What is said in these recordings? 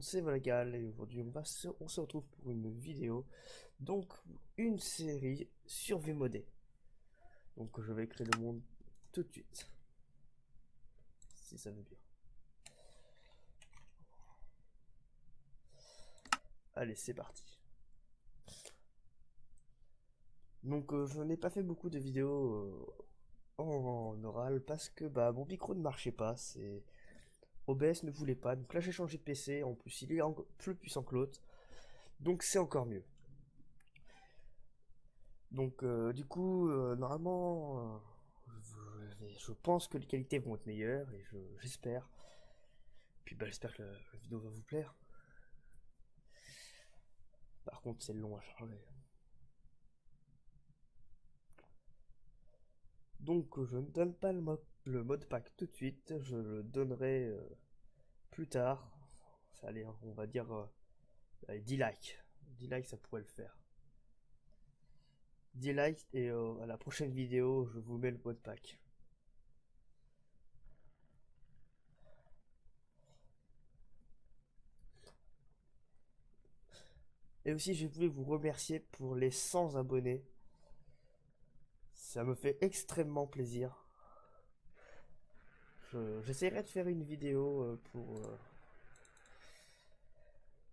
monde, c'est Volgal et aujourd'hui on se retrouve pour une vidéo, donc une série sur VModé. Donc je vais créer le monde tout de suite, si ça veut bien. Allez, c'est parti. Donc je n'ai pas fait beaucoup de vidéos en oral parce que mon micro ne marchait pas, OBS ne voulait pas, donc là j'ai changé de PC, en plus il est plus puissant que l'autre, donc c'est encore mieux. Donc du coup, normalement, je pense que les qualités vont être meilleures et j'espère. Puis j'espère que la vidéo va vous plaire. Par contre, c'est long à charger. Donc je ne donne pas le mode pack tout de suite, je le donnerai plus tard. Allez, on va dire allez, 10 likes. 10 likes, ça pourrait le faire. 10 likes et à la prochaine vidéo, je vous mets le mode pack. Et aussi, je voulais vous remercier pour les 100 abonnés. Ça me fait extrêmement plaisir. J'essaierai de faire une vidéo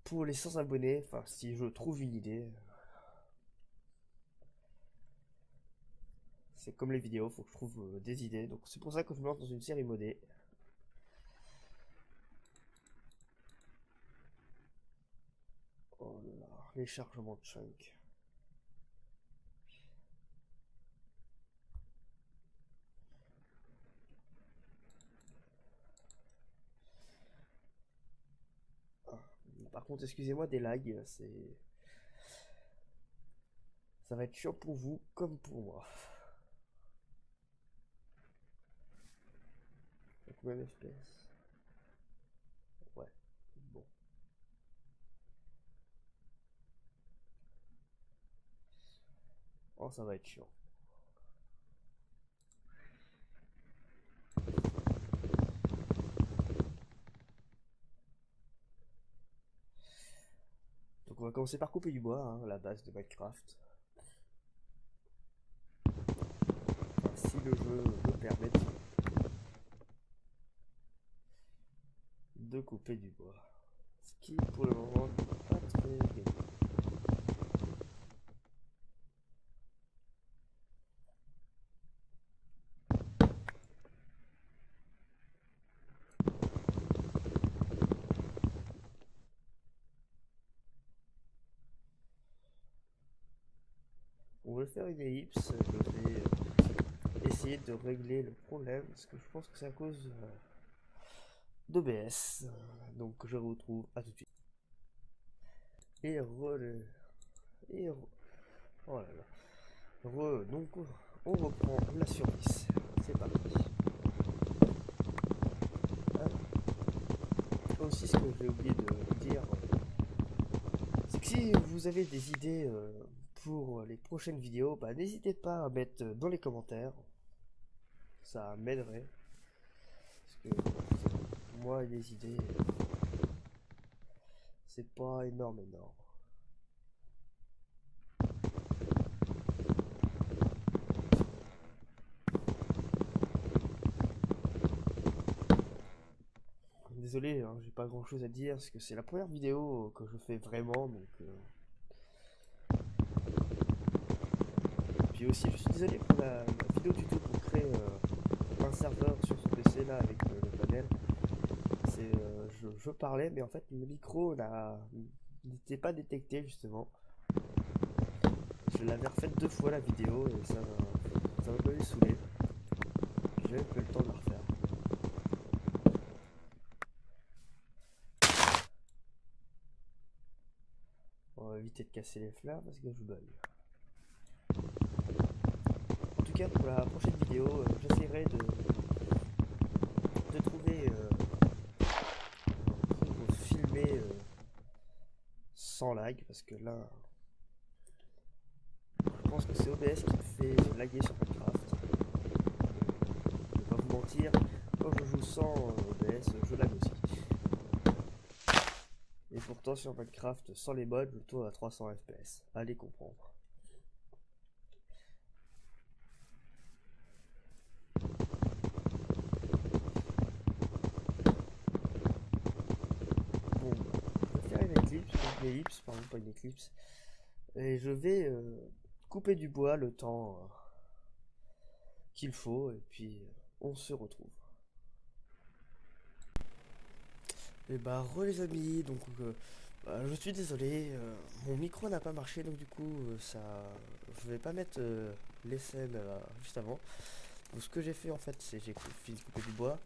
pour les 100 abonnés. Enfin, si je trouve une idée. C'est comme les vidéos, faut que je trouve des idées. Donc c'est pour ça que je me lance dans une série modée. Oh là là, les chargements de chunk. Par contre, excusez-moi des lags, ça va être chiant pour vous comme pour moi. Combien de FPS? Ouais, bon. Oh, ça va être chiant. Donc on va commencer par couper du bois, hein, la base de Minecraft. Enfin, si le jeu me permet de couper du bois. Ce qui pour le moment n'est pas très gagné. On va faire une ellipse, je vais essayer de régler le problème parce que je pense que c'est à cause d'OBS. Donc je retrouve à tout de suite. Et oh là là. Donc on reprend la survie. C'est parti. Aussi ce que j'ai oublié de vous dire, c'est que si vous avez des idées pour les prochaines vidéos, n'hésitez pas à mettre dans les commentaires. Ça m'aiderait. Parce que moi, les idées, c'est pas énorme. Désolé, hein, j'ai pas grand chose à dire parce que c'est la première vidéo que je fais vraiment, donc. Puis aussi, je suis désolé pour la vidéo tuto pour créer un serveur sur ce PC là avec le panel. Je parlais, mais en fait le micro n'était pas détecté justement. Je l'avais refait 2 fois la vidéo et ça m'a pas eu saoulé. J'ai même pas eu le temps de la refaire. On va éviter de casser les flammes parce que je bug. En tout cas, pour la prochaine vidéo, j'essaierai de trouver pour filmer sans lag parce que là, je pense que c'est OBS qui me fait laguer sur Minecraft. Je vais pas vous mentir, quand je joue sans OBS, je lag aussi. Pourtant sur Minecraft, sans les mods, je tourne à 300 FPS. Allez comprendre. Bon, je vais faire une ellipse, pardon, pas une éclipse. Et je vais couper du bois le temps qu'il faut, et puis on se retrouve. Et bah re les amis, donc je suis désolé, mon micro n'a pas marché, donc du coup ça, je vais pas mettre les scènes juste avant. Donc ce que j'ai fait en fait, c'est j'ai fini de couper du bois,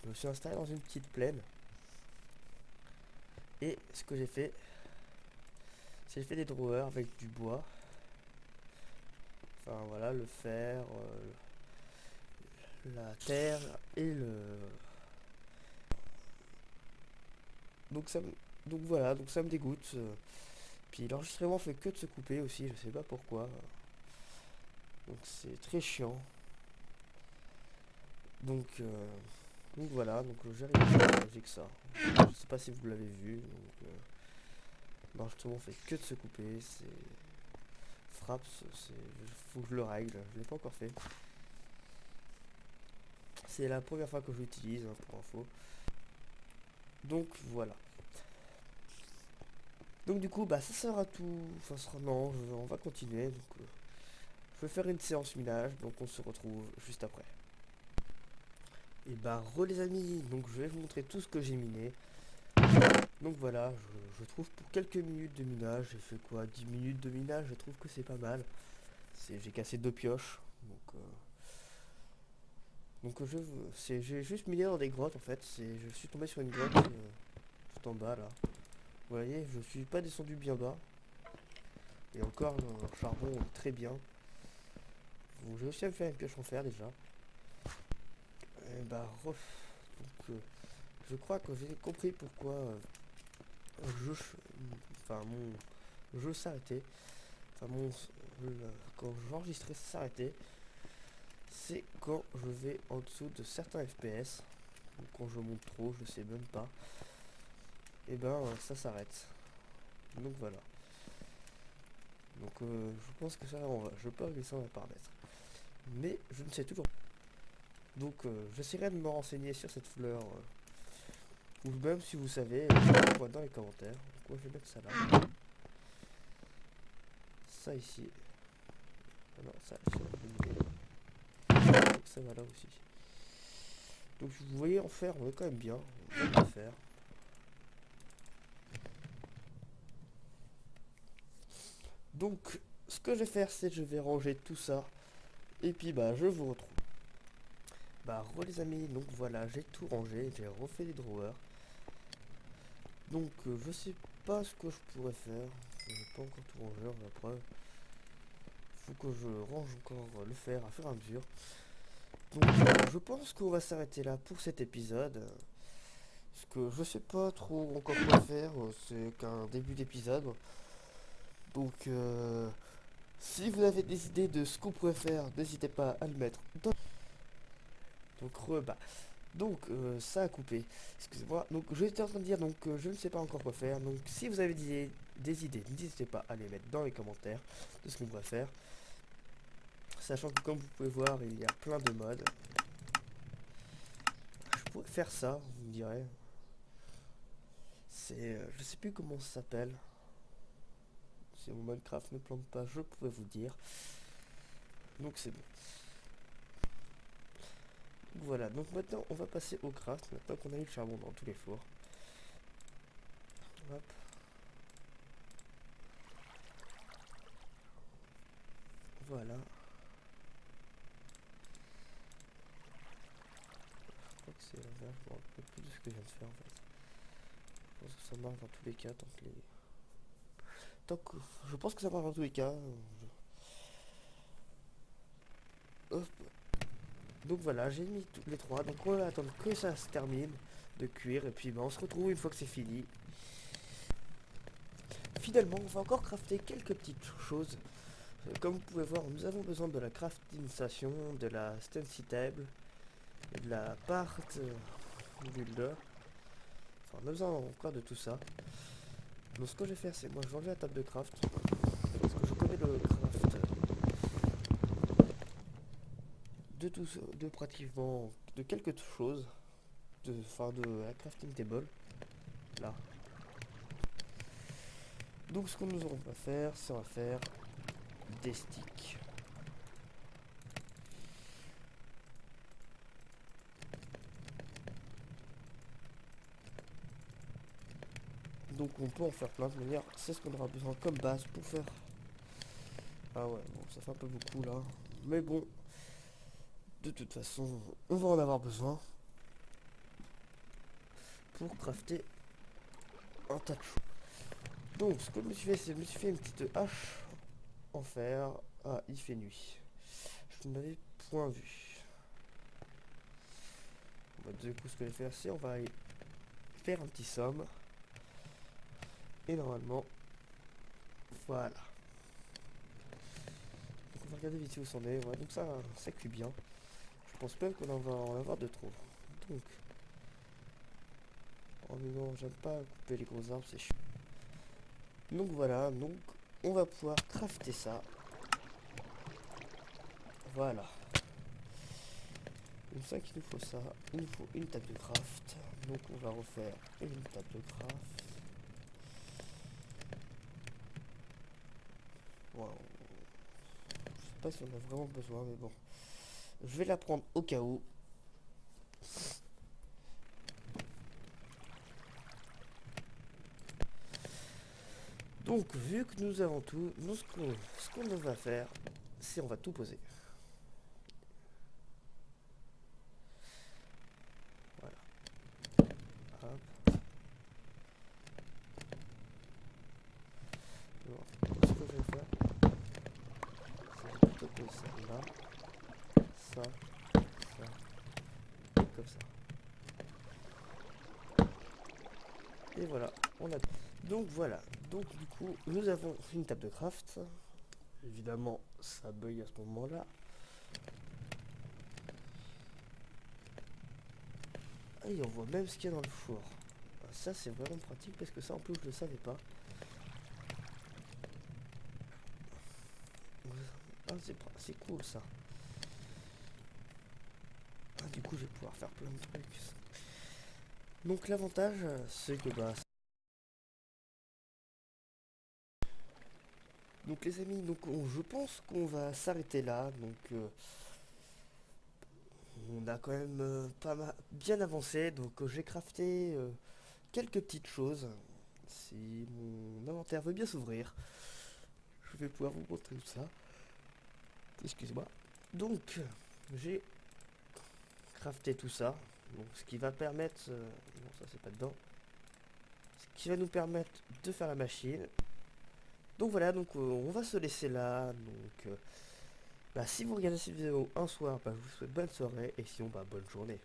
je me suis installé dans une petite plaine, et ce que j'ai fait, c'est j'ai fait des drawers avec du bois, enfin voilà, le fer, la terre et le... Donc ça me... Donc voilà, donc ça me dégoûte. Puis l'enregistrement fait que de se couper aussi, je sais pas pourquoi. Donc c'est très chiant. Donc, donc voilà, donc j'ai que ça. Je sais pas si vous l'avez vu. Donc l'enregistrement fait que de se couper. C'est frappe, faut que je le règle. Je l'ai pas encore fait. C'est la première fois que je l'utilise hein, pour info. Donc voilà. Donc du coup, bah ça sera tout. Enfin, non, on va continuer. Donc, je vais faire une séance minage. Donc on se retrouve juste après. Et bah re les amis. Donc je vais vous montrer tout ce que j'ai miné. Donc voilà, je trouve pour quelques minutes de minage, j'ai fait quoi 10 minutes de minage, je trouve que c'est pas mal. J'ai cassé 2 pioches. J'ai juste miné dans des grottes en fait. Je suis tombé sur une grotte tout en bas là. Vous voyez, je suis pas descendu bien bas. Et encore, le charbon est très bien. Donc j'ai réussi à me faire une pioche en fer déjà. Et bah, donc, je crois que j'ai compris pourquoi enfin, mon jeu s'arrêtait. Enfin, quand j'enregistrais, ça s'arrêtait. C'est quand je vais en dessous de certains FPS. Ou quand je monte trop, je sais même pas. Et ben, ça s'arrête. Donc voilà. Donc je pense que ça, je peux régler ça dans les paramètres. Mais je ne sais toujours pas. Donc j'essaierai de me renseigner sur cette fleur. Ou même si vous savez, dites-moi dans les commentaires. Donc moi je vais mettre ça là. Ça ici. Ah non, ça donc ça va là aussi. Donc vous voyez en fer, on est quand même bien. On va le faire. Donc ce que je vais faire, c'est que je vais ranger tout ça. Et puis bah je vous retrouve. Bah re les amis, donc voilà, j'ai tout rangé, j'ai refait les drawers. Donc je sais pas ce que je pourrais faire. J'ai pas encore tout rangé, la preuve. Faut que je range encore le fer à fur et à mesure. Donc je pense qu'on va s'arrêter là pour cet épisode. Parce que je sais pas trop encore quoi faire. C'est qu'un début d'épisode. Donc si vous avez des idées de ce qu'on pourrait faire, n'hésitez pas à le mettre dans... Donc bah. Donc ça a coupé. Excusez-moi. Donc j'étais en train de dire donc je ne sais pas encore quoi faire. Donc si vous avez des idées, n'hésitez pas à les mettre dans les commentaires de ce qu'on pourrait faire. Sachant que comme vous pouvez voir, il y a plein de modes. Je pourrais faire ça, vous me direz. C'est je sais plus comment ça s'appelle. Si mon Minecraft ne plante pas, je pourrais vous dire. Donc c'est bon. Voilà, donc maintenant on va passer au craft, maintenant qu'on a eu le charbon dans tous les fours. Hop. Voilà. Je crois que c'est l'inverse, je me rappelle plus de ce que je viens de faire en fait. Je pense que ça marche dans tous les cas, je pense que ça marche dans tous les cas. Hop. Donc voilà, j'ai mis tous les trois, donc on va attendre que ça se termine de cuire, et puis on se retrouve une fois que c'est fini. Finalement, on va encore crafter quelques petites choses. Comme vous pouvez voir, nous avons besoin de la crafting station, de la stencil table, de la part builder. Enfin, on a besoin encore de tout ça. Donc ce que je vais faire, c'est moi je vais enlever la table de craft. Parce que je connais le craft de tout, de pratiquement, de quelque chose. De la crafting table. Là. Donc ce que nous aurons à faire, c'est on va faire des sticks. Donc on peut en faire plein de manière. C'est ce qu'on aura besoin comme base pour faire. Ah ouais, bon, ça fait un peu beaucoup là. Mais bon, de toute façon, on va en avoir besoin pour crafter un tas de choses. Donc ce que je me suis fait, c'est que je me suis fait une petite hache en fer. Ah, il fait nuit. Je n'avais point vu. Bon, du coup, ce que je vais faire, c'est on va aller faire un petit somme. Et normalement, voilà. Donc on va regarder vite où c'en est. Ouais, donc ça cuit bien. Je pense même qu'on va en avoir de trop. Donc, oh mais non, j'aime pas couper les gros arbres, c'est chiant. Donc voilà, donc on va pouvoir crafter ça. Voilà. Donc ça qu'il nous faut ça, il nous faut une table de craft. Donc on va refaire une table de craft. Wow. Je sais pas si on a vraiment besoin, mais bon. Je vais la prendre au cas où. Donc vu que nous avons tout, nous ce qu'on va faire, c'est on va tout poser. Voilà. Hop. Alors, ce que je vais faire, c'est plutôt poser ça là, ça, et comme ça. Et voilà, on a. Donc voilà, donc du coup, nous avons une table de craft. Évidemment, ça bug à ce moment-là. Ah, et on voit même ce qu'il y a dans le four. Ça, c'est vraiment pratique parce que ça, en plus, je le savais pas. Ah, c'est cool ça. Ah, du coup, je vais pouvoir faire plein de trucs. Donc, l'avantage, c'est que bah. Donc, les amis, donc je pense qu'on va s'arrêter là. Donc, on a quand même pas mal, bien avancé. Donc, j'ai crafté quelques petites choses. Si mon inventaire veut bien s'ouvrir, je vais pouvoir vous montrer tout ça. Excusez-moi. Donc, j'ai crafté tout ça. Donc, ce qui va permettre... non, ça c'est pas dedans. Ce qui va nous permettre de faire la machine. Donc voilà, donc on va se laisser là. Donc, bah, si vous regardez cette vidéo un soir, bah, je vous souhaite bonne soirée. Et sinon, bah, bonne journée.